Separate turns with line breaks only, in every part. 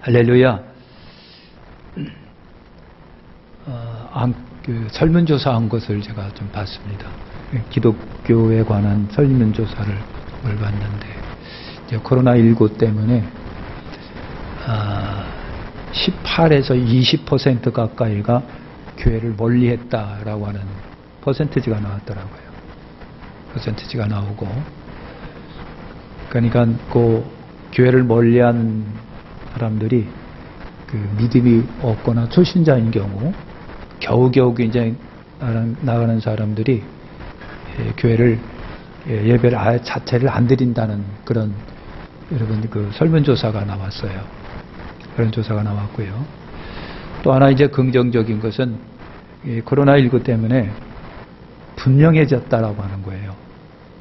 할렐루야. 설문조사한 것을 제가 좀 봤습니다. 기독교에 관한 설문조사를 봤는데, 이제 코로나19 때문에 18에서 20% 가까이가 교회를 멀리했다라고 하는 퍼센티지가 나왔더라고요. 퍼센티지가 나오고, 그러니까 그 교회를 멀리한 사람들이 그 믿음이 없거나 초신자인 경우 겨우겨우 이제 나가는 사람들이 교회를 예배를 아예 자체를 안 드린다는 그런 여러분 그 설문조사가 나왔어요. 그런 조사가 나왔고요. 또 하나 이제 긍정적인 것은 코로나19 때문에 분명해졌다라고 하는 거예요.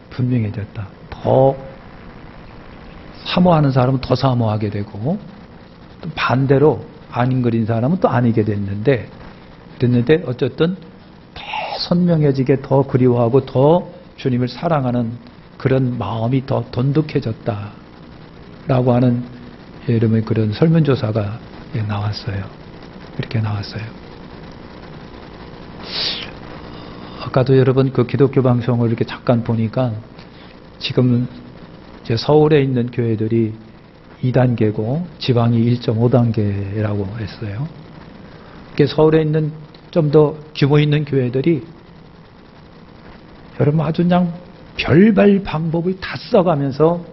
분명해졌다. 더 사모하는 사람은 더 사모하게 되고, 또 반대로 아닌거린 사람은 또 아니게 됐는데 어쨌든 더 선명해지게 더 그리워하고 더 주님을 사랑하는 그런 마음이 더 돈독해졌다라고 하는 여러분 그런 설문조사가 나왔어요. 그렇게 나왔어요. 아까도 여러분 그 기독교 방송을 이렇게 잠깐 보니까 지금 이제 서울에 있는 교회들이 2단계고 지방이 1.5단계라고 했어요. 서울에 있는 좀 더 규모 있는 교회들이 여러분 아주 그냥 별별 방법을 다 써가면서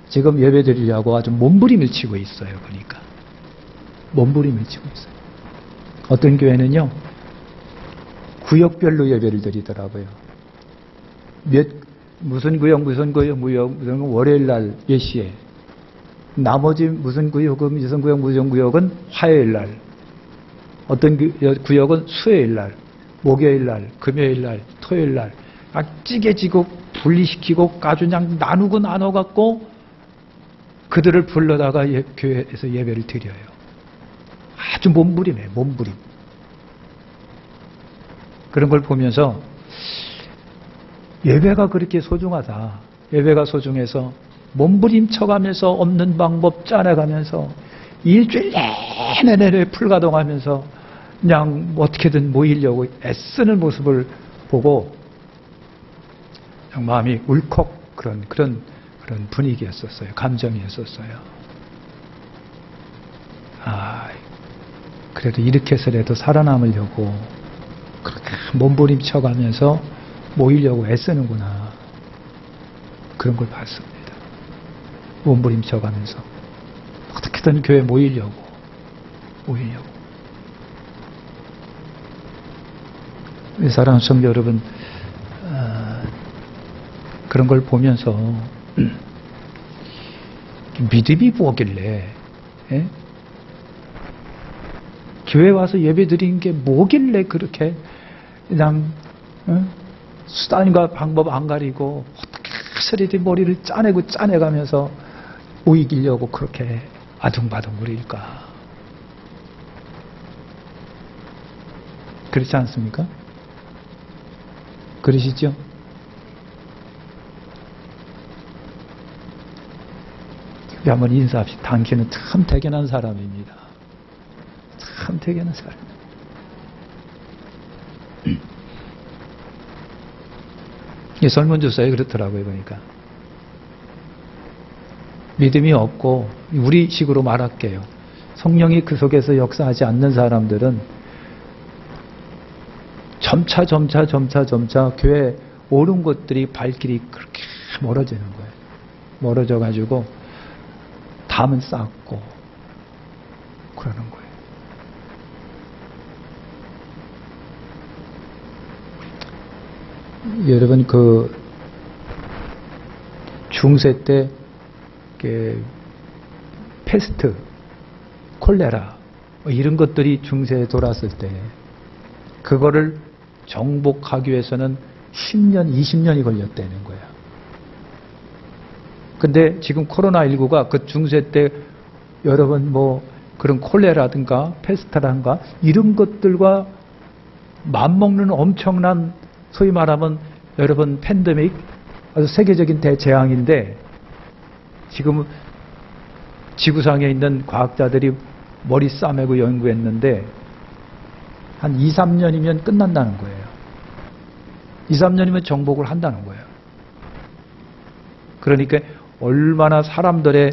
지금 예배 드리려고 아주 몸부림을 치고 있어요. 보니까 몸부림을 치고 있어요. 어떤 교회는요 구역별로 예배를 드리더라고요. 무슨 구역 월요일 날 몇 시에, 나머지 무슨 구역은 화요일 날, 어떤 구역은 수요일 날, 목요일 날, 금요일 날, 토요일 날 찌개지고 분리시키고 아주 그냥 나눠갖고 그들을 불러다가 교회에서 예배를 드려요. 아주 몸부림이에요. 몸부림. 그런 걸 보면서 예배가 그렇게 소중하다. 예배가 소중해서 몸부림쳐가면서 없는 방법 짜내가면서 일주일 내내 풀가동하면서 그냥 어떻게든 모이려고 애쓰는 모습을 보고 마음이 울컥 그런 분위기였었어요. 감정이었었어요. 그래도 이렇게 해서라도 살아남으려고 그렇게 몸부림쳐가면서 모이려고 애쓰는구나. 그런 걸 봤습니다. 몸부림쳐가면서 어떻게든 교회 모이려고. 사랑하는 성도 여러분, 그런 걸 보면서 믿음이 뭐길래, 교회 와서 예배 드리는 게 뭐길래 그렇게 그냥 수단과 방법 안 가리고 어떻게 해서든 머리를 짜내가면서 모이기려고 그렇게 아둥바둥거릴까? 그렇지 않습니까? 그러시죠? 우리 한번 인사합시다. 당신은 참 대견한 사람입니다. 참 대견한 사람. 이 설문조사에 그렇더라고요. 보니까 믿음이 없고, 우리 식으로 말할게요. 성령이 그 속에서 역사하지 않는 사람들은 점차 교회 오는 것들이 발길이 그렇게 멀어지는 거예요. 멀어져가지고 담은 쌓고 그러는 거예요. 여러분 그 중세 때 패스트, 콜레라 이런 것들이 중세에 돌았을 때 그거를 정복하기 위해서는 10년, 20년이 걸렸다는 거야. 근데 지금 코로나19가 그 중세 때 여러분 뭐 그런 콜레라든가 패스트라든가 이런 것들과 맞먹는 엄청난 소위 말하면 여러분 팬데믹, 아주 세계적인 대재앙인데 지금 지구상에 있는 과학자들이 머리 싸매고 연구했는데 한 2, 3년이면 끝난다는 거예요. 2, 3년이면 정복을 한다는 거예요. 그러니까 얼마나 사람들의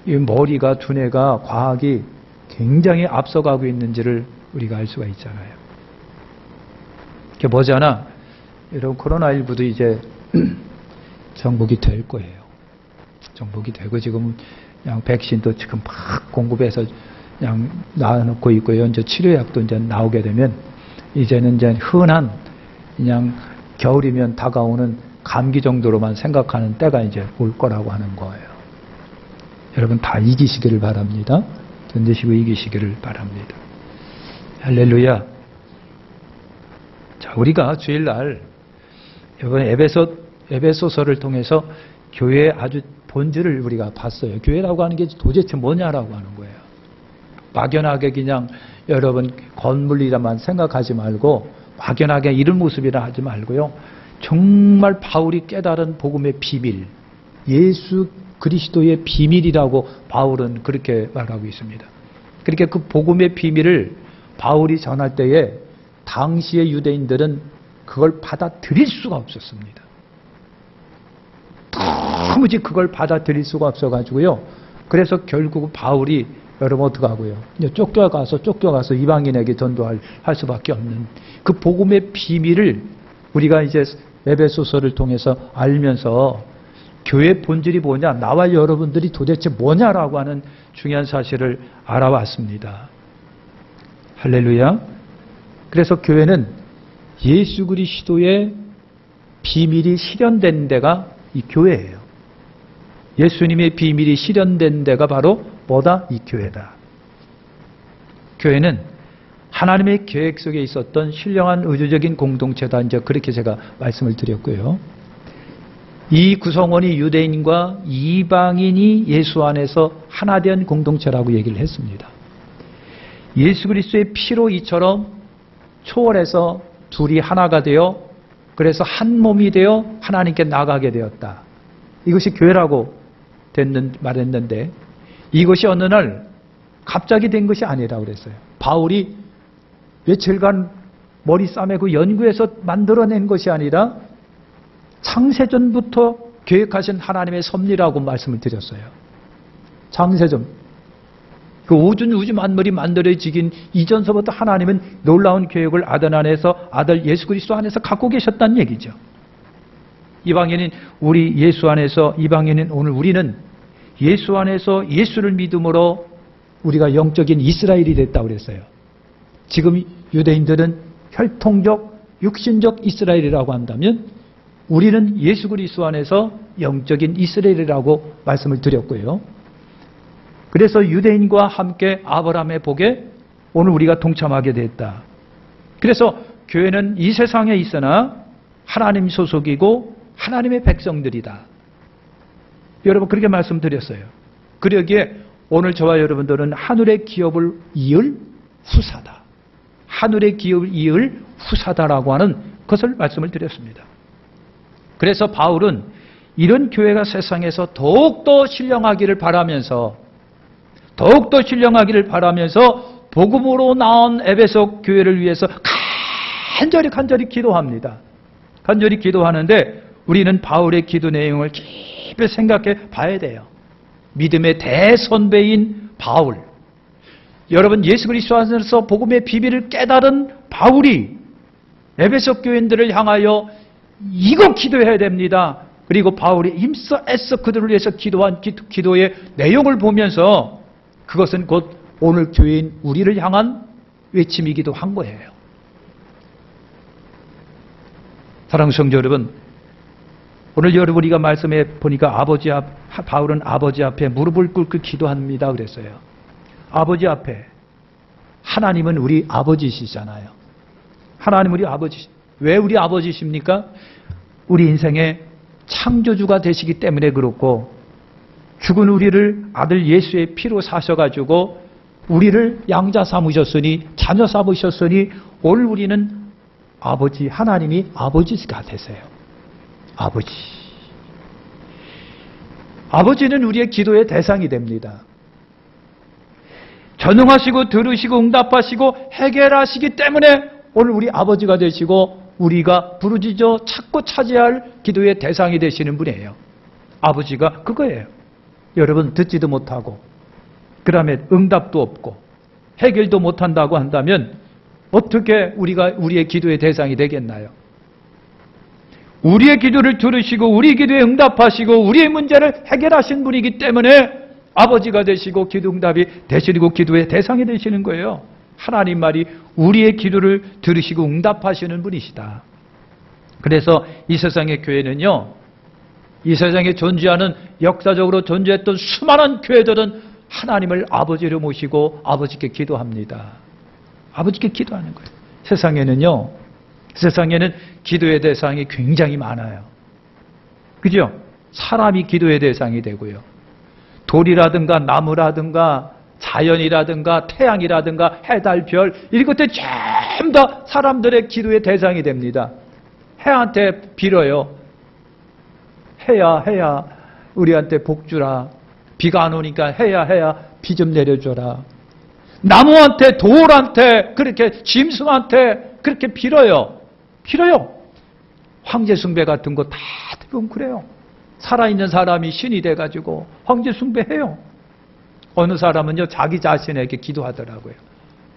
이 머리가, 두뇌가, 과학이 굉장히 앞서가고 있는지를 우리가 알 수가 있잖아요. 이게 뭐잖아. 여러분, 코로나19도 이제 정복이 될 거예요. 정복이 되고 지금 그냥 백신도 지금 막 공급해서 그냥 놔놓고 있고요. 이제 치료약도 이제 나오게 되면 이제는 이제 흔한 그냥 겨울이면 다가오는 감기 정도로만 생각하는 때가 이제 올 거라고 하는 거예요. 여러분 다 이기시기를 바랍니다. 견디시고 이기시기를 바랍니다. 할렐루야. 자, 우리가 주일날 이번에 에베소서를 통해서 교회의 아주 본질을 우리가 봤어요. 교회라고 하는 게 도대체 뭐냐라고 하는 거예요. 막연하게 그냥 여러분 건물이라만 생각하지 말고 막연하게 이런 모습이라 하지 말고요. 정말 바울이 깨달은 복음의 비밀, 예수 그리스도의 비밀이라고 바울은 그렇게 말하고 있습니다. 그러니까 그 복음의 비밀을 바울이 전할 때에 당시의 유대인들은 그걸 받아들일 수가 없었습니다. 도무지 그걸 받아들일 수가 없어가지고요. 그래서 결국 바울이 여러분 어떡하고요? 쫓겨가서 이방인에게 전도할 수밖에 없는 그 복음의 비밀을 우리가 이제 에베소서를 통해서 알면서 교회 본질이 뭐냐, 나와 여러분들이 도대체 뭐냐라고 하는 중요한 사실을 알아왔습니다. 할렐루야. 그래서 교회는 예수 그리스도의 비밀이 실현된 데가 이 교회예요. 예수님의 비밀이 실현된 데가 바로 뭐다? 이 교회다. 교회는 하나님의 계획 속에 있었던 신령한 의조적인 공동체다. 이제 그렇게 제가 말씀을 드렸고요. 이 구성원이 유대인과 이방인이 예수 안에서 하나 된 공동체라고 얘기를 했습니다. 예수 그리스도의 피로 이처럼 초월해서 둘이 하나가 되어 그래서 한 몸이 되어 하나님께 나가게 되었다. 이것이 교회라고 말했는데 이것이 어느 날 갑자기 된 것이 아니라고 그랬어요. 바울이 며칠간 머리 싸매고 연구해서 만들어낸 것이 아니라 창세전부터 계획하신 하나님의 섭리라고 말씀을 드렸어요. 창세전. 그 우주 만물이 만들어지긴 이전서부터 하나님은 놀라운 계획을 아들 안에서 아들 예수 그리스도 안에서 갖고 계셨다는 얘기죠. 이방인인 우리 예수 안에서 이방인인 오늘 우리는 예수 안에서 예수를 믿음으로 우리가 영적인 이스라엘이 됐다고 그랬어요. 지금 유대인들은 혈통적 육신적 이스라엘이라고 한다면 우리는 예수 그리스도 안에서 영적인 이스라엘이라고 말씀을 드렸고요. 그래서 유대인과 함께 아브라함의 복에 오늘 우리가 동참하게 됐다. 그래서 교회는 이 세상에 있으나 하나님 소속이고 하나님의 백성들이다. 여러분 그렇게 말씀드렸어요. 그러기에 오늘 저와 여러분들은 하늘의 기업을 이을 후사다. 하늘의 기업을 이을 후사다라고 하는 것을 말씀을 드렸습니다. 그래서 바울은 이런 교회가 세상에서 더욱더 신령하기를 바라면서 복음으로 나온 에베소 교회를 위해서 간절히 기도합니다. 간절히 기도하는데 우리는 바울의 기도 내용을 깊이 생각해 봐야 돼요. 믿음의 대선배인 바울. 여러분 예수 그리스도 안에서 복음의 비밀을 깨달은 바울이 에베소 교인들을 향하여 이거 기도해야 됩니다. 그리고 바울이 힘써 애써 그들을 위해서 기도한 기도의 내용을 보면서 그것은 곧 오늘 교회인 우리를 향한 외침이기도 한 거예요. 사랑하는 성도 여러분, 오늘 여러분 우리가 말씀해 보니까 바울은 아버지 앞에 무릎을 꿇고 기도합니다 그랬어요. 아버지 앞에. 하나님은 우리 아버지시잖아요. 하나님 우리 아버지. 왜 우리 아버지십니까? 우리 인생의 창조주가 되시기 때문에 그렇고 죽은 우리를 아들 예수의 피로 사셔가지고 우리를 양자 삼으셨으니 자녀 삼으셨으니 오늘 우리는 아버지 하나님이 아버지가 되세요. 아버지는 우리의 기도의 대상이 됩니다. 전능하시고 들으시고 응답하시고 해결하시기 때문에 오늘 우리 아버지가 되시고 우리가 부르짖어 찾고 차지할 기도의 대상이 되시는 분이에요. 아버지가 그거예요. 여러분 듣지도 못하고 그 다음에 응답도 없고 해결도 못한다고 한다면 어떻게 우리가 우리의 기도의 대상이 되겠나요? 우리의 기도를 들으시고 우리 기도에 응답하시고 우리의 문제를 해결하신 분이기 때문에 아버지가 되시고 기도 응답이 되시고 기도의 대상이 되시는 거예요. 하나님 말이 우리의 기도를 들으시고 응답하시는 분이시다. 그래서 이 세상의 교회는요, 이 세상에 존재하는 역사적으로 존재했던 수많은 교회들은 하나님을 아버지로 모시고 아버지께 기도합니다. 아버지께 기도하는 거예요. 세상에는 기도의 대상이 굉장히 많아요. 그죠? 사람이 기도의 대상이 되고요. 돌이라든가 나무라든가 자연이라든가 태양이라든가 해, 달, 별 이런 것들 전부 다 사람들의 기도의 대상이 됩니다. 해한테 빌어요. 해야 우리한테 복 주라. 비가 안 오니까 해야 비 좀 내려줘라. 나무한테 돌한테 그렇게 짐승한테 그렇게 빌어요. 황제 숭배 같은 거 다 대부분 그래요. 살아있는 사람이 신이 돼가지고 황제 숭배해요. 어느 사람은요 자기 자신에게 기도하더라고요.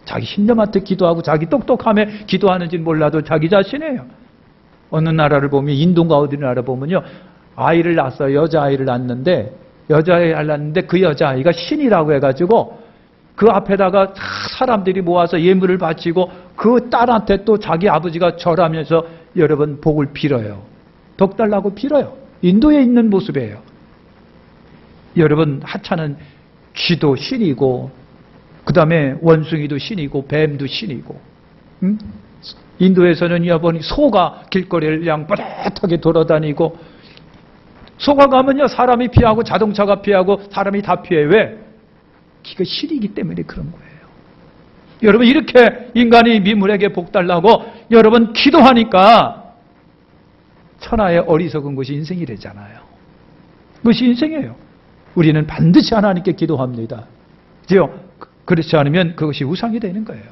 자기 신념한테 기도하고 자기 똑똑함에 기도하는지는 몰라도 자기 자신이에요. 어느 나라를 보면 인도인가 어디 나라 보면요 아이를 낳았어요. 여자아이를 낳았는데 그 여자아이가 신이라고 해가지고 그 앞에다가 사람들이 모아서 예물을 바치고 그 딸한테 또 자기 아버지가 절하면서 여러분 복을 빌어요. 덕 달라고 빌어요. 인도에 있는 모습이에요. 여러분 하찮은 쥐도 신이고 그 다음에 원숭이도 신이고 뱀도 신이고 인도에서는 여러분이 소가 길거리를 그냥 뻔뻔하게 돌아다니고 소가 가면요 사람이 피하고 자동차가 피하고 사람이 다 피해. 왜? 기가 신이기 때문에 그런 거예요. 여러분 이렇게 인간이 미물에게 복 달라고 여러분 기도하니까 천하의 어리석은 것이 인생이 되잖아요. 그것이 인생이에요. 우리는 반드시 하나님께 기도합니다. 그렇지 않으면 그것이 우상이 되는 거예요.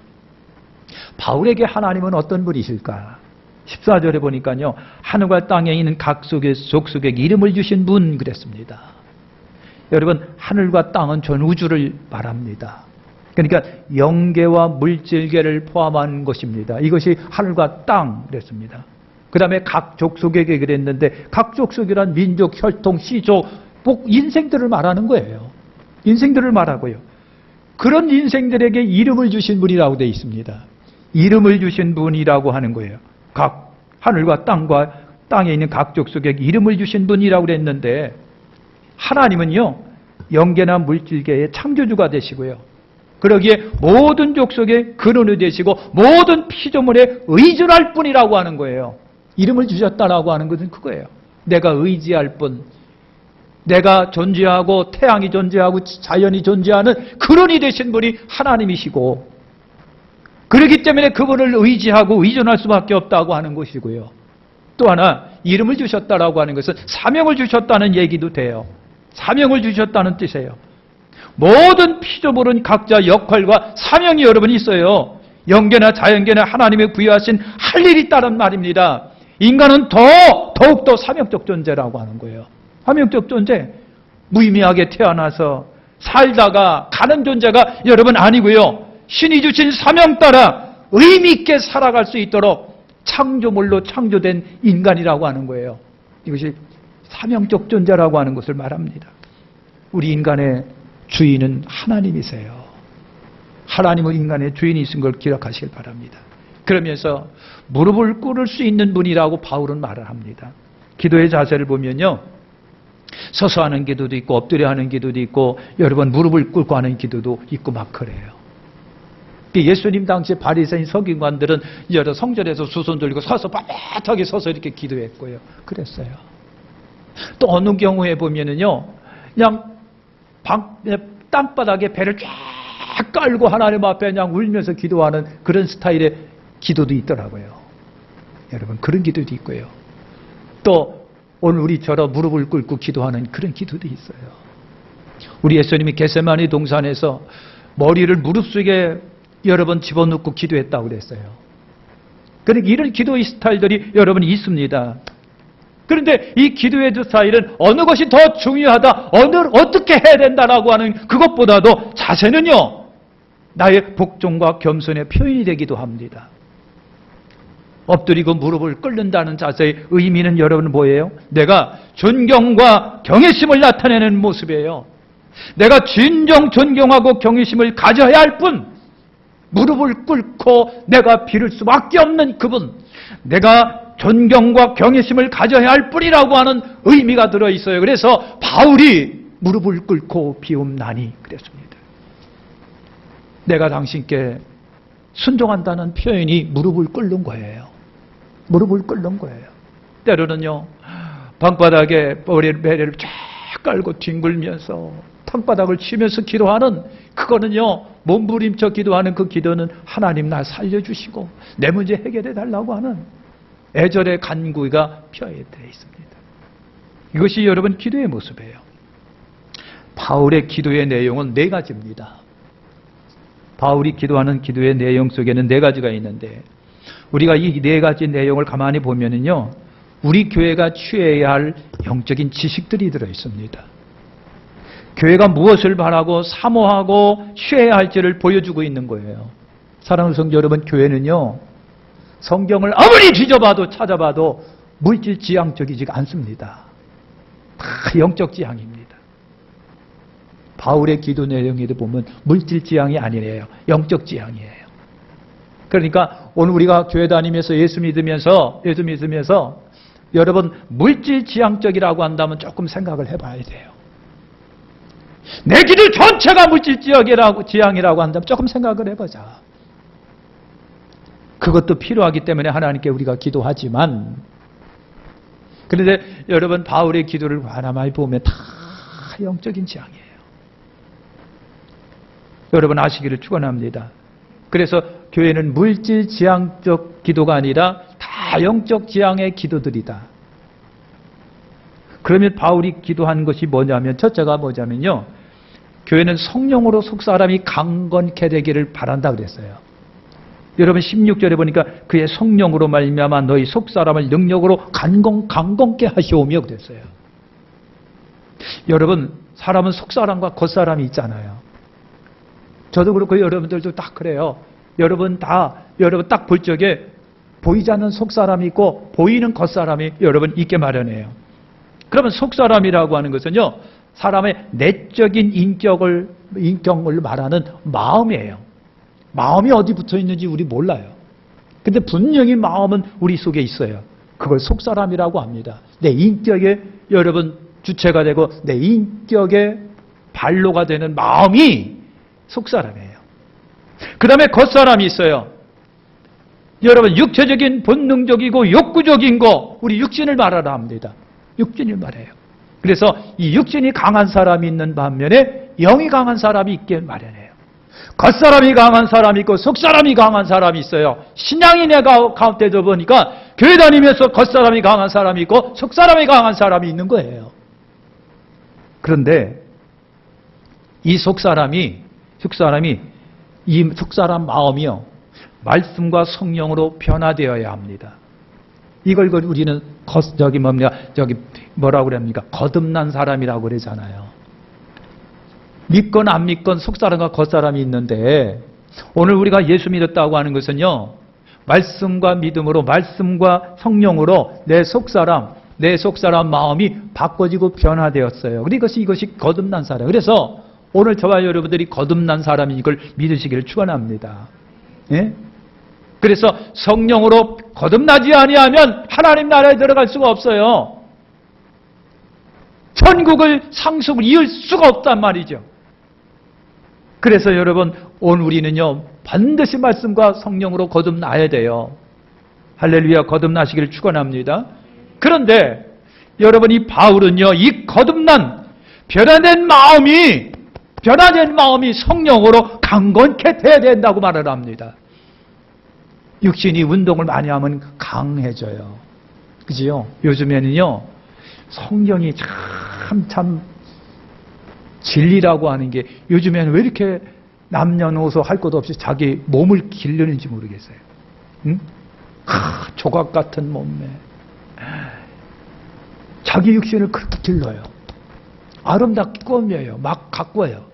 바울에게 하나님은 어떤 분이실까? 14절에 보니까요. 하늘과 땅에 있는 각 족속에게 이름을 주신 분 그랬습니다. 여러분 하늘과 땅은 전 우주를 말합니다. 그러니까 영계와 물질계를 포함한 것입니다. 이것이 하늘과 땅 그랬습니다. 그 다음에 각 족속에게 그랬는데 각 족속이란 민족, 혈통, 시족, 인생들을 말하는 거예요. 인생들을 말하고요. 그런 인생들에게 이름을 주신 분이라고 되어 있습니다. 이름을 주신 분이라고 하는 거예요. 각 하늘과 땅에 있는 각 족속에게 이름을 주신 분이라고 그랬는데 하나님은요. 영계나 물질계의 창조주가 되시고요. 그러기에 모든 족속의 근원이 되시고 모든 피조물에 의존할 뿐이라고 하는 거예요. 이름을 주셨다라고 하는 것은 그거예요. 내가 의지할 뿐. 내가 존재하고 태양이 존재하고 자연이 존재하는 근원이 되신 분이 하나님이시고 그렇기 때문에 그분을 의지하고 의존할 수밖에 없다고 하는 것이고요. 또 하나 이름을 주셨다라고 하는 것은 사명을 주셨다는 얘기도 돼요. 사명을 주셨다는 뜻이에요. 모든 피조물은 각자 역할과 사명이 여러분 있어요. 영계나 자연계나 하나님의 부여하신 할 일이 있다는 말입니다. 인간은 더욱더 사명적 존재라고 하는 거예요. 사명적 존재. 무의미하게 태어나서 살다가 가는 존재가 여러분 아니고요. 신이 주신 사명 따라 의미 있게 살아갈 수 있도록 창조물로 창조된 인간이라고 하는 거예요. 이것이 사명적 존재라고 하는 것을 말합니다. 우리 인간의 주인은 하나님이세요. 하나님은 인간의 주인이신 걸 기억하시길 바랍니다. 그러면서 무릎을 꿇을 수 있는 분이라고 바울은 말을 합니다. 기도의 자세를 보면요. 서서 하는 기도도 있고 엎드려 하는 기도도 있고 여러분 무릎을 꿇고 하는 기도도 있고 막 그래요. 예수님 당시 바리새인 서기관들은 여러 성전에서 두 손 들고 서서 빳빳하게 서서 이렇게 기도했고요. 그랬어요. 또 어느 경우에 보면은요. 그냥 땅바닥에 배를 쫙 깔고 하나님 앞에 그냥 울면서 기도하는 그런 스타일의 기도도 있더라고요. 여러분 그런 기도도 있고요. 또 오늘 우리처럼 무릎을 꿇고 기도하는 그런 기도도 있어요. 우리 예수님이 겟세마네 동산에서 머리를 무릎 속에 여러 번 집어넣고 기도했다고 그랬어요. 그러니까 이런 기도의 스타일들이 여러분 있습니다. 그런데 이 기도의 스타일은 어느 것이 더 중요하다, 어떻게 해야 된다라고 하는 그것보다도 자세는요, 나의 복종과 겸손의 표현이 되기도 합니다. 엎드리고 무릎을 꿇는다는 자세의 의미는 여러분 뭐예요? 내가 존경과 경외심을 나타내는 모습이에요. 내가 진정 존경하고 경외심을 가져야 할 뿐, 무릎을 꿇고 내가 빌을 수밖에 없는 그분, 내가 존경과 경외심을 가져야 할 뿐이라고 하는 의미가 들어있어요. 그래서 바울이 무릎을 꿇고 비움나니 그랬습니다. 내가 당신께 순종한다는 표현이 무릎을 꿇는 거예요. 무릎을 꿇는 거예요. 때로는요, 방바닥에 배를 쫙 깔고 뒹굴면서 땅바닥을 치면서 기도하는, 그거는요, 몸부림쳐 기도하는 그 기도는 하나님 날 살려주시고 내 문제 해결해 달라고 하는 애절의 간구가 표현되어 있습니다. 이것이 여러분 기도의 모습이에요. 바울의 기도의 내용은 4가지입니다. 바울이 기도하는 기도의 내용 속에는 4가지가 있는데, 우리가 이 4가지 내용을 가만히 보면은요, 우리 교회가 취해야 할 영적인 지식들이 들어 있습니다. 교회가 무엇을 바라고 사모하고 취해야 할지를 보여주고 있는 거예요. 사랑하는 성도 여러분, 교회는요, 성경을 아무리 뒤져봐도 찾아봐도 물질 지향적이지 않습니다. 다 영적 지향입니다. 바울의 기도 내용에도 보면 물질 지향이 아니래요. 영적 지향이에요. 그러니까 오늘 우리가 교회 다니면서 예수 믿으면서 여러분 물질 지향적이라고 한다면 조금 생각을 해봐야 돼요. 내 기도 전체가 물질 지향이라고 한다면 조금 생각을 해보자. 그것도 필요하기 때문에 하나님께 우리가 기도하지만, 그런데 여러분 바울의 기도를 하나만 보면 다 영적인 지향이에요. 여러분 아시기를 축원합니다. 그래서 교회는 물질 지향적 기도가 아니라 다 영적 지향의 기도들이다. 그러면 바울이 기도한 것이 뭐냐면, 첫째가 뭐냐면요, 교회는 성령으로 속사람이 강건케 되기를 바란다 그랬어요. 여러분 16절에 보니까 그의 성령으로 말미암아 너희 속사람을 능력으로 강건케 하시오며 그랬어요. 여러분 사람은 속사람과 겉사람이 있잖아요. 저도 그렇고 여러분들도 딱 그래요. 여러분 딱 볼 적에 보이지 않는 속사람이 있고 보이는 겉사람이 여러분 있게 마련해요. 그러면 속사람이라고 하는 것은요, 사람의 내적인 인격을 말하는 마음이에요. 마음이 어디 붙어 있는지 우리 몰라요. 근데 분명히 마음은 우리 속에 있어요. 그걸 속사람이라고 합니다. 내 인격의 여러분 주체가 되고 내 인격의 발로가 되는 마음이 속사람이에요. 그 다음에 겉사람이 있어요. 여러분 육체적인 본능적이고 욕구적인 거, 우리 육신을 말하라 합니다. 육신을 말해요. 그래서 이 육신이 강한 사람이 있는 반면에 영이 강한 사람이 있게 마련해요. 겉사람이 강한 사람이 있고 속사람이 강한 사람이 있어요. 신앙이 내가 가운데서 보니까 교회 다니면서 겉사람이 강한 사람이 있고 속사람이 강한 사람이 있는 거예요. 그런데 이 속사람 마음이요, 말씀과 성령으로 변화되어야 합니다. 이걸 우리는 뭐라고 그럽니까? 거듭난 사람이라고 그러잖아요. 믿건 안 믿건 속사람과 겉사람이 있는데, 오늘 우리가 예수 믿었다고 하는 것은요, 말씀과 믿음으로, 말씀과 성령으로 내 속사람 마음이 바꿔지고 변화되었어요. 그러니까 이것이 거듭난 사람. 그래서 오늘 저와 여러분들이 거듭난 사람인 이걸 믿으시기를 축원합니다. 예? 그래서 성령으로 거듭나지 아니하면 하나님 나라에 들어갈 수가 없어요. 천국을 상속을 이을 수가 없단 말이죠. 그래서 여러분 오늘 우리는요, 반드시 말씀과 성령으로 거듭나야 돼요. 할렐루야, 거듭나시기를 축원합니다. 그런데 여러분 이 바울은요, 이 거듭난 변화된 마음이 성령으로 강건케 돼야 된다고 말을 합니다. 육신이 운동을 많이 하면 강해져요. 그지요? 요즘에는요, 성경이 참 진리라고 하는 게 요즘에는 왜 이렇게 남녀노소 할 것 없이 자기 몸을 기르는지 모르겠어요. 응? 조각 같은 몸매. 자기 육신을 그렇게 길러요. 아름답게 꾸며요. 막 가꿔요.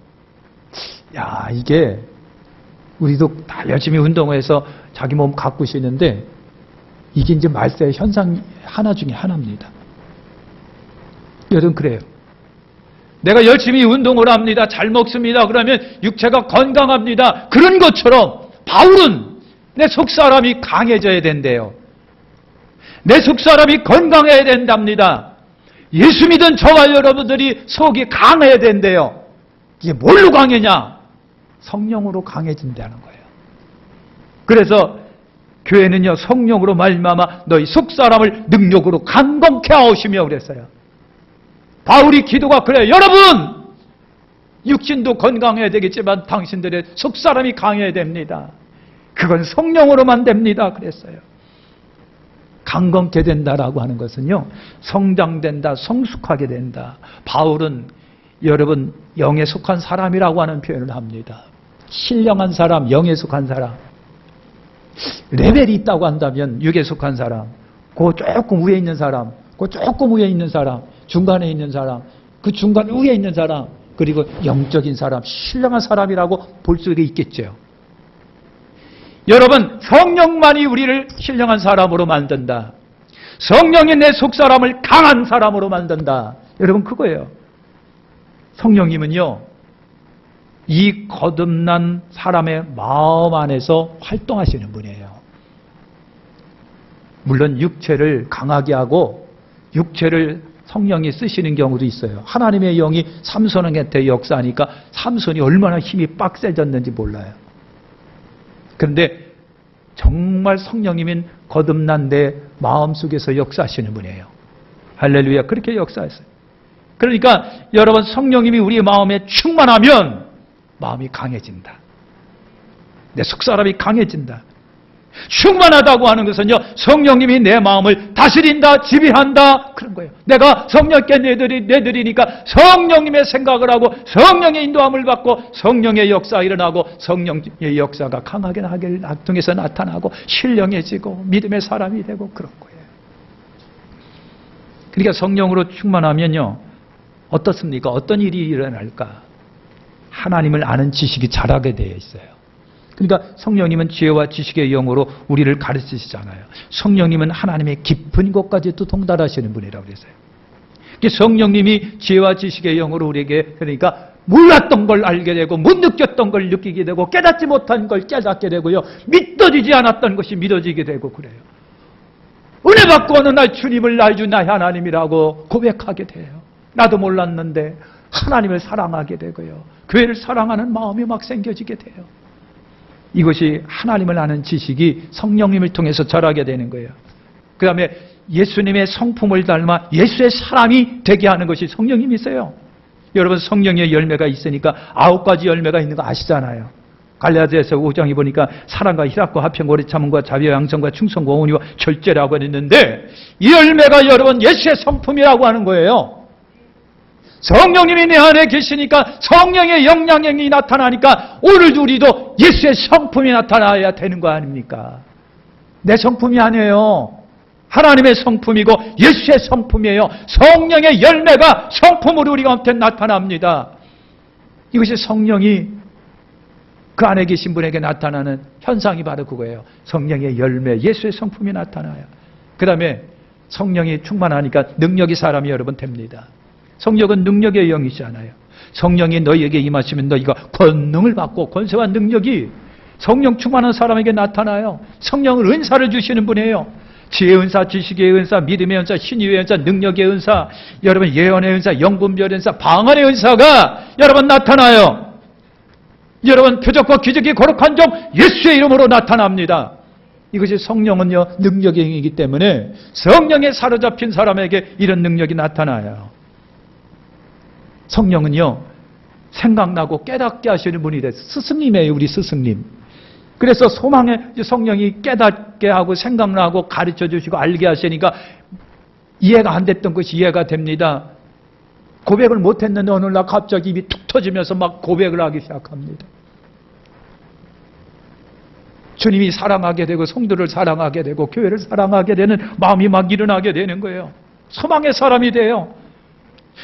야, 이게 우리도 다 열심히 운동해서 자기 몸 가꾸시는데 이게 이제 말세의 현상 하나 중에 하나입니다. 여러분 그래요. 내가 열심히 운동을 합니다. 잘 먹습니다. 그러면 육체가 건강합니다. 그런 것처럼 바울은 내 속사람이 강해져야 된대요. 내 속사람이 건강해야 된답니다. 예수 믿은 저와 여러분들이 속이 강해야 된대요. 이게 뭘로 강해냐? 성령으로 강해진다는 거예요. 그래서 교회는요, 성령으로 말미암아 너희 속사람을 능력으로 강건케 하시며 그랬어요. 바울이 기도가 그래요. 여러분! 육신도 건강해야 되겠지만 당신들의 속사람이 강해야 됩니다. 그건 성령으로만 됩니다. 그랬어요. 강건케 된다라고 하는 것은요, 성장된다, 성숙하게 된다. 바울은 여러분 영에 속한 사람이라고 하는 표현을 합니다. 신령한 사람, 영에 속한 사람. 레벨이 있다고 한다면 육에 속한 사람, 그 조금 위에 있는 사람, 그 조금 위에 있는 사람, 중간에 있는 사람, 그 중간 위에 있는 사람, 그리고 영적인 사람, 신령한 사람이라고 볼 수가 있겠죠. 여러분, 성령만이 우리를 신령한 사람으로 만든다. 성령이 내 속사람을 강한 사람으로 만든다. 여러분, 그거예요. 성령님은요, 이 거듭난 사람의 마음 안에서 활동하시는 분이에요. 물론 육체를 강하게 하고 육체를 성령이 쓰시는 경우도 있어요. 하나님의 영이 삼손한테 역사하니까 삼손이 얼마나 힘이 빡세졌는지 몰라요. 그런데 정말 성령님인 거듭난 내 마음속에서 역사하시는 분이에요. 할렐루야. 그렇게 역사했어요. 그러니까 여러분, 성령님이 우리 마음에 충만하면 마음이 강해진다. 내 속사람이 강해진다. 충만하다고 하는 것은요, 성령님이 내 마음을 다스린다, 지배한다, 그런 거예요. 내가 성령께 내드리니까 성령님의 생각을 하고 성령의 인도함을 받고 성령의 역사가 일어나고 성령의 역사가 강하게 나를 통해서 나타나고 신령해지고 믿음의 사람이 되고 그런 거예요. 그러니까 성령으로 충만하면요, 어떻습니까? 어떤 일이 일어날까? 하나님을 아는 지식이 자라게 되어 있어요. 그러니까 성령님은 지혜와 지식의 영으로 우리를 가르치시잖아요. 성령님은 하나님의 깊은 곳까지도 통달하시는 분이라고 그랬어요. 성령님이 지혜와 지식의 영으로 우리에게, 그러니까 몰랐던 걸 알게 되고 못 느꼈던 걸 느끼게 되고 깨닫지 못한 걸 깨닫게 되고요, 믿어지지 않았던 것이 믿어지게 되고 그래요. 은혜 받고 어느 날 주님을 나의 주 나의 하나님이라고 고백하게 돼요. 나도 몰랐는데 하나님을 사랑하게 되고요, 교회를 사랑하는 마음이 막 생겨지게 돼요. 이것이 하나님을 아는 지식이 성령님을 통해서 자라게 되는 거예요. 그 다음에 예수님의 성품을 닮아 예수의 사람이 되게 하는 것이 성령님이세요. 여러분, 성령의 열매가 있으니까 9가지 열매가 있는 거 아시잖아요. 갈라디아서 5장에 보니까 사랑과 희락과 화평, 오래 참음과 자비와 양성과 충성과 온유와 절제라고 했는데, 이 열매가 여러분 예수의 성품이라고 하는 거예요. 성령님이 내 안에 계시니까 성령의 영향력이 나타나니까 오늘도 우리도 예수의 성품이 나타나야 되는 거 아닙니까? 내 성품이 아니에요. 하나님의 성품이고 예수의 성품이에요. 성령의 열매가 성품으로 우리 가운데 나타납니다. 이것이 성령이 그 안에 계신 분에게 나타나는 현상이 바로 그거예요. 성령의 열매, 예수의 성품이 나타나요. 그 다음에 성령이 충만하니까 능력이 사람이 여러분 됩니다. 성령은 능력의 영이잖아요. 성령이 너희에게 임하시면 너희가 권능을 받고 권세와 능력이 성령 충만한 사람에게 나타나요. 성령은 은사를 주시는 분이에요. 지혜의 은사, 지식의 은사, 믿음의 은사, 신유의 은사, 능력의 은사, 여러분 예언의 은사, 영분별의 은사, 방언의 은사가 여러분 나타나요. 여러분 표적과 기적이 거룩한 종 예수의 이름으로 나타납니다. 이것이 성령은요, 능력의 영이기 때문에 성령에 사로잡힌 사람에게 이런 능력이 나타나요. 성령은요, 생각나고 깨닫게 하시는 분이 됐어요. 스승님이에요, 우리 스승님. 그래서 소망의 성령이 깨닫게 하고 생각나고 가르쳐 주시고 알게 하시니까 이해가 안 됐던 것이 이해가 됩니다. 고백을 못했는데 어느 날 갑자기 입이 툭 터지면서 막 고백을 하기 시작합니다. 주님이 사랑하게 되고 성도를 사랑하게 되고 교회를 사랑하게 되는 마음이 막 일어나게 되는 거예요. 소망의 사람이 돼요.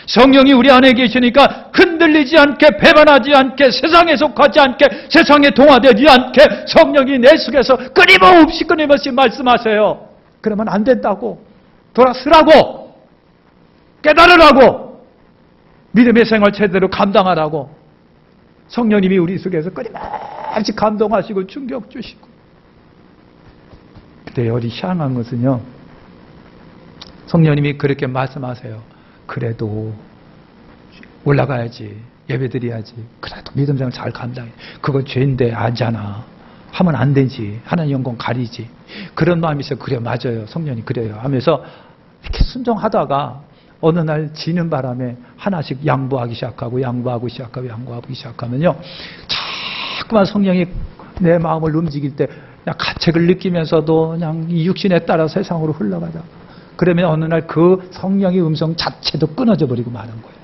성령이 우리 안에 계시니까 흔들리지 않게, 배반하지 않게, 세상에 속하지 않게, 세상에 동화되지 않게 성령이 내 속에서 끊임없이 말씀하세요. 그러면 안 된다고, 돌아서라고, 깨달으라고, 믿음의 생활 제대로 감당하라고 성령님이 우리 속에서 끊임없이 감동하시고 충격 주시고. 그때 우리 향한 것은요, 성령님이 그렇게 말씀하세요. 그래도 올라가야지, 예배드려야지, 그래도 믿음생활 잘 감당해, 그거 죄인데 아잖아, 하면 안 되지, 하나님 영광 가리지, 그런 마음이 있어요. 그래, 맞아요, 성령이 그래요 하면서 이렇게 순종하다가 어느 날 지는 바람에 하나씩 양보하기 시작하면요, 자꾸만 성령이 내 마음을 움직일 때 그냥 가책을 느끼면서도 그냥 이 육신에 따라 세상으로 흘러가다, 그러면 어느 날 그 성령의 음성 자체도 끊어져 버리고 마는 거예요.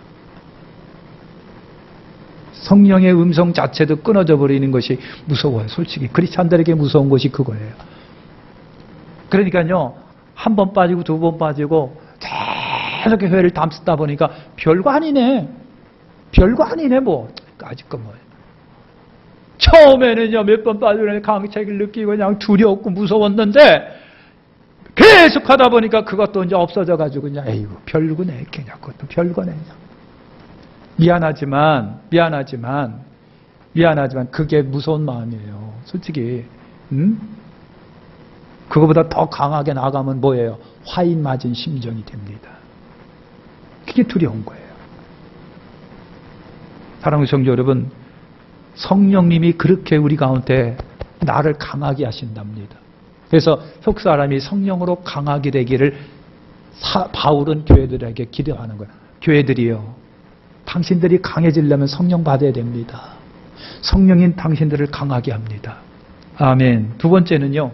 성령의 음성 자체도 끊어져 버리는 것이 무서워요. 솔직히 크리스찬들에게 무서운 것이 그거예요. 그러니까요, 한 번 빠지고 두 번 빠지고 계속 회를 담쓰다 보니까 별거 아니네 뭐, 아직 거 뭐예요. 처음에는요, 몇 번 빠지고 강책을 느끼고 그냥 두렵고 무서웠는데 계속 하다 보니까 그것도 이제 없어져 가지고 그냥 에이구 별거네, 그냥 그것도 별거네. 미안하지만 그게 무서운 마음이에요. 솔직히 그거보다 더 강하게 나가면 뭐예요? 화인 맞은 심정이 됩니다. 그게 두려운 거예요. 사랑하는 성도 여러분, 성령님이 그렇게 우리 가운데 나를 강하게 하신답니다. 그래서 속사람이 성령으로 강하게 되기를 바울은 교회들에게 기도하는 거예요. 교회들이요, 당신들이 강해지려면 성령 받아야 됩니다. 성령인 당신들을 강하게 합니다. 아멘. 두 번째는요,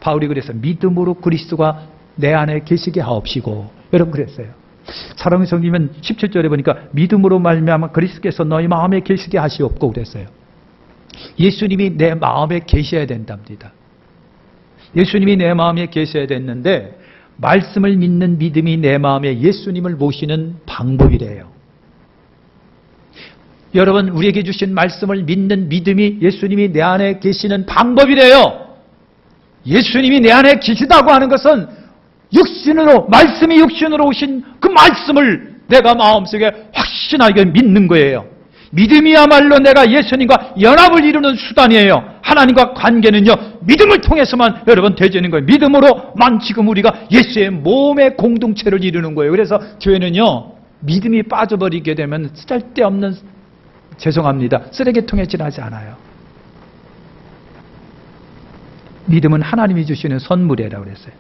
바울이 그랬어요. 믿음으로 그리스도가 내 안에 계시게 하옵시고. 여러분 그랬어요. 사랑의 성경이면 17절에 보니까 믿음으로 말미암아 그리스도께서 너희 마음에 계시게 하시옵고 그랬어요. 예수님이 내 마음에 계셔야 된답니다. 예수님이 내 마음에 계셔야 됐는데, 말씀을 믿는 믿음이 내 마음에 예수님을 모시는 방법이래요. 여러분, 우리에게 주신 말씀을 믿는 믿음이 예수님이 내 안에 계시는 방법이래요. 예수님이 내 안에 계시다고 하는 것은 말씀이 육신으로 오신 그 말씀을 내가 마음속에 확신하게 믿는 거예요. 믿음이야말로 내가 예수님과 연합을 이루는 수단이에요. 하나님과 관계는요, 믿음을 통해서만 여러분 되지는 거예요. 믿음으로만 지금 우리가 예수의 몸의 공동체를 이루는 거예요. 그래서 교회는요, 믿음이 빠져버리게 되면 쓸데없는, 죄송합니다, 쓰레기통에 지나지 않아요. 믿음은 하나님이 주시는 선물이라고 그랬어요.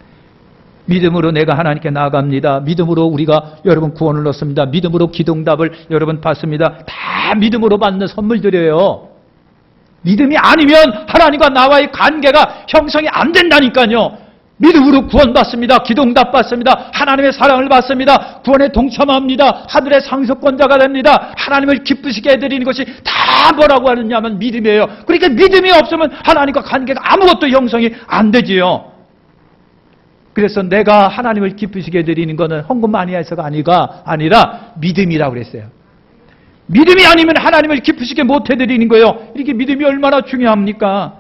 믿음으로 내가 하나님께 나아갑니다. 믿음으로 우리가 여러분 구원을 얻습니다. 믿음으로 기도응답을 여러분 받습니다. 다 믿음으로 받는 선물들이에요. 믿음이 아니면 하나님과 나와의 관계가 형성이 안 된다니까요. 믿음으로 구원받습니다. 기도응답 받습니다. 하나님의 사랑을 받습니다. 구원에 동참합니다. 하늘의 상속권자가 됩니다. 하나님을 기쁘시게 해드리는 것이 다 뭐라고 하느냐면 믿음이에요. 그러니까 믿음이 없으면 하나님과 관계가 아무것도 형성이 안 되지요. 그래서 내가 하나님을 기쁘시게 해드리는 것은 헌금 많이 해서가 아니라 믿음이라고 그랬어요. 믿음이 아니면 하나님을 기쁘시게 못 해드리는 거예요. 이렇게 믿음이 얼마나 중요합니까?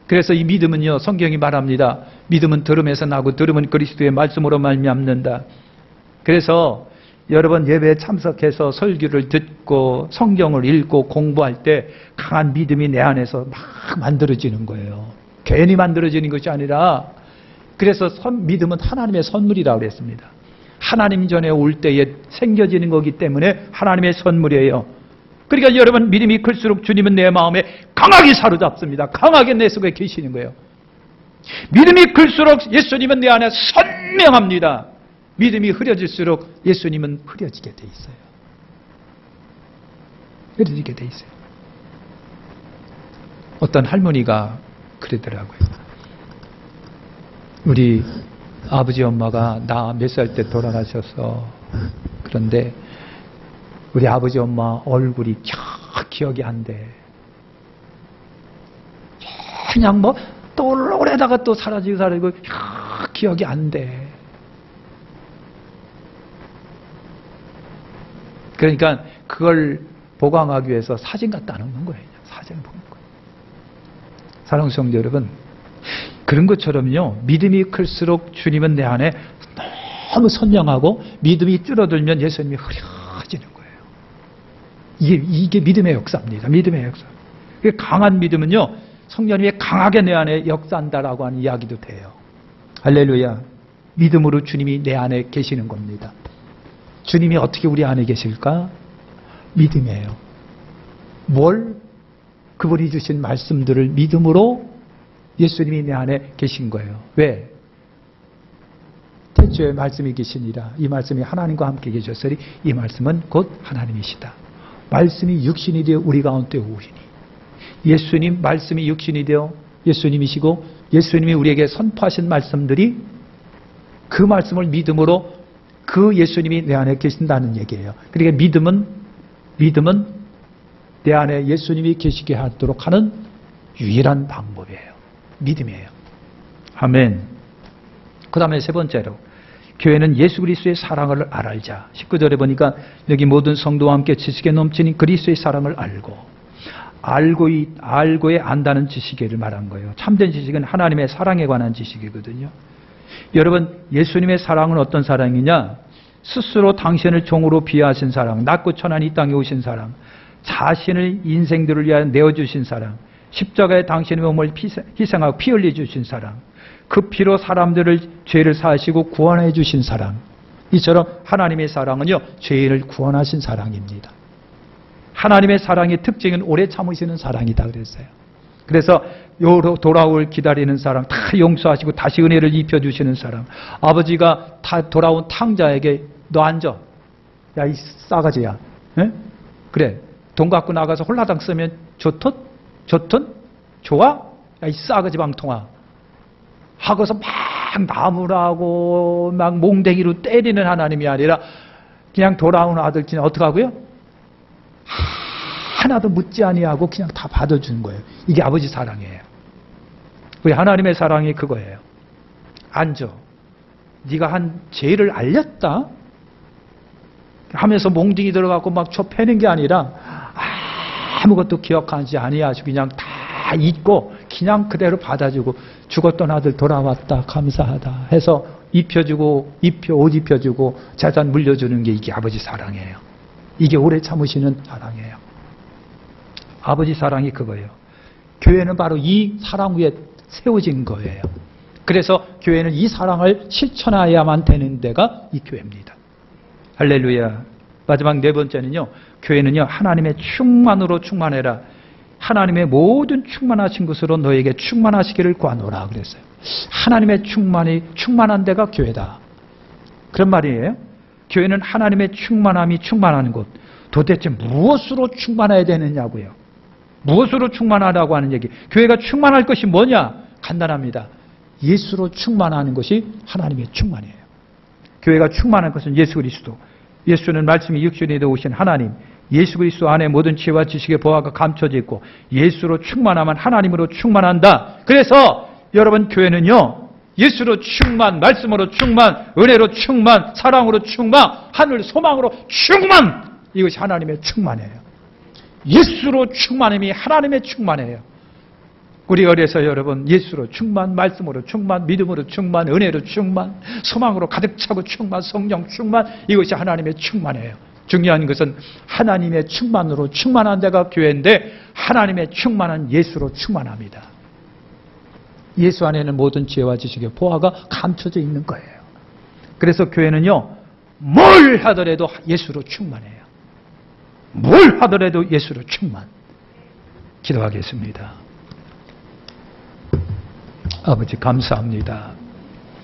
그래서 이 믿음은요, 성경이 말합니다. 믿음은 들음에서 나고 들음은 그리스도의 말씀으로 말미암는다. 그래서 여러분 예배에 참석해서 설교를 듣고 성경을 읽고 공부할 때 강한 믿음이 내 안에서 막 만들어지는 거예요. 괜히 만들어지는 것이 아니라, 그래서 믿음은 하나님의 선물이라고 그랬습니다. 하나님 전에 올 때에 생겨지는 거기 때문에 하나님의 선물이에요. 그러니까 여러분, 믿음이 클수록 주님은 내 마음에 강하게 사로잡습니다. 강하게 내 속에 계시는 거예요. 믿음이 클수록 예수님은 내 안에 선명합니다. 믿음이 흐려질수록 예수님은 흐려지게 돼 있어요. 흐려지게 돼 있어요. 어떤 할머니가 그러더라고요. 우리 아버지 엄마가 나 몇 살 때 돌아가셔서, 그런데 우리 아버지 엄마 얼굴이 기억이 안 돼. 그냥 뭐 떠올라다가 또 사라지고 기억이 안 돼. 그러니까 그걸 보강하기 위해서 사진 갖다 놓는 거예요. 사진을 보는 거예요. 사랑하는 성도 여러분, 그런 것처럼요, 믿음이 클수록 주님은 내 안에 너무 선명하고, 믿음이 줄어들면 예수님이 흐려지는 거예요. 이게 믿음의 역사입니다. 믿음의 역사. 강한 믿음은요, 성령님이 강하게 내 안에 역사한다라고 하는 이야기도 돼요. 할렐루야. 믿음으로 주님이 내 안에 계시는 겁니다. 주님이 어떻게 우리 안에 계실까? 믿음이에요. 그분이 주신 말씀들을 믿음으로 예수님이 내 안에 계신 거예요. 왜? 태초에 말씀이 계시니라. 이 말씀이 하나님과 함께 계셨으니 이 말씀은 곧 하나님이시다. 말씀이 육신이 되어 우리 가운데 오시니, 예수님 말씀이 육신이 되어 예수님이시고, 예수님이 우리에게 선포하신 말씀들이, 그 말씀을 믿음으로 그 예수님이 내 안에 계신다는 얘기예요. 그러니까 믿음은 내 안에 예수님이 계시게 하도록 하는 유일한 방법이에요. 믿음이에요. 아멘. 그 다음에 세 번째로, 교회는 예수 그리스도의 사랑을 알자. 19절에 보니까 여기 모든 성도와 함께 지식에 넘치는 그리스도의 사랑을 알고에 안다는 지식을 말한 거예요. 참된 지식은 하나님의 사랑에 관한 지식이거든요. 여러분, 예수님의 사랑은 어떤 사랑이냐? 스스로 당신을 종으로 비하하신 사랑, 낮고 천한 이 땅에 오신 사랑, 자신의 인생들을 위하여 내어주신 사랑, 십자가에 당신의 몸을 희생하고 피 흘려주신 사랑, 그 피로 사람들을 죄를 사하시고 구원해 주신 사랑. 이처럼 하나님의 사랑은요, 죄인을 구원하신 사랑입니다. 하나님의 사랑의 특징은 오래 참으시는 사랑이다 그랬어요. 그래서 돌아올 기다리는 사랑, 다 용서하시고 다시 은혜를 입혀주시는 사랑. 아버지가 다 돌아온 탕자에게 너 앉아. 야, 이 싸가지야. 에? 그래. 돈 갖고 나가서 홀라당 쓰면 좋든? 좋아? 야, 이 싸가지 방통아. 하고서 막 나무라고 막 몽댕이로 때리는 하나님이 아니라 그냥 돌아온 아들 그냥 어떻게 하고요? 하나도 묻지 아니하고 그냥 다 받아주는 거예요. 이게 아버지 사랑이에요. 우리 하나님의 사랑이 그거예요. 앉아. 네가 한 죄를 알렸다 하면서 몽둥이 들어가고 막 좁혀는 게 아니라 아무것도 기억하지 아니하시고 그냥 다 잊고 그냥 그대로 받아주고, 죽었던 아들 돌아왔다 감사하다 해서 옷 입혀주고 재산 물려주는 게 이게 아버지 사랑이에요. 이게 오래 참으시는 사랑이에요. 아버지 사랑이 그거예요. 교회는 바로 이 사랑 위에 세워진 거예요. 그래서 교회는 이 사랑을 실천해야만 되는 데가 이 교회입니다. 할렐루야. 마지막 네 번째는요, 교회는요, 하나님의 충만으로 충만해라. 하나님의 모든 충만하신 것으로 너에게 충만하시기를 구하노라 그랬어요. 하나님의 충만한 데가 교회다. 그런 말이에요. 교회는 하나님의 충만함이 충만한 곳. 도대체 무엇으로 충만해야 되느냐고요. 무엇으로 충만하라고 하는 얘기. 교회가 충만할 것이 뭐냐? 간단합니다. 예수로 충만하는 것이 하나님의 충만이에요. 교회가 충만한 것은 예수 그리스도. 예수는 말씀이 육신이 되어 오신 하나님, 예수 그리스도 안에 모든 지혜와 지식의 보화가 감춰져 있고 예수로 충만하면 하나님으로 충만한다. 그래서 여러분, 교회는요, 예수로 충만, 말씀으로 충만, 은혜로 충만, 사랑으로 충만, 하늘 소망으로 충만. 이것이 하나님의 충만이에요. 예수로 충만함이 하나님의 충만이에요. 우리 어려서 여러분, 예수로 충만, 말씀으로 충만, 믿음으로 충만, 은혜로 충만, 소망으로 가득 차고 충만, 성령 충만, 이것이 하나님의 충만이에요. 중요한 것은 하나님의 충만으로 충만한 데가 교회인데, 하나님의 충만한 예수로 충만합니다. 예수 안에는 모든 지혜와 지식의 보화가 감춰져 있는 거예요. 그래서 교회는요, 뭘 하더라도 예수로 충만해요. 뭘 하더라도 예수로 충만. 기도하겠습니다. 아버지 감사합니다.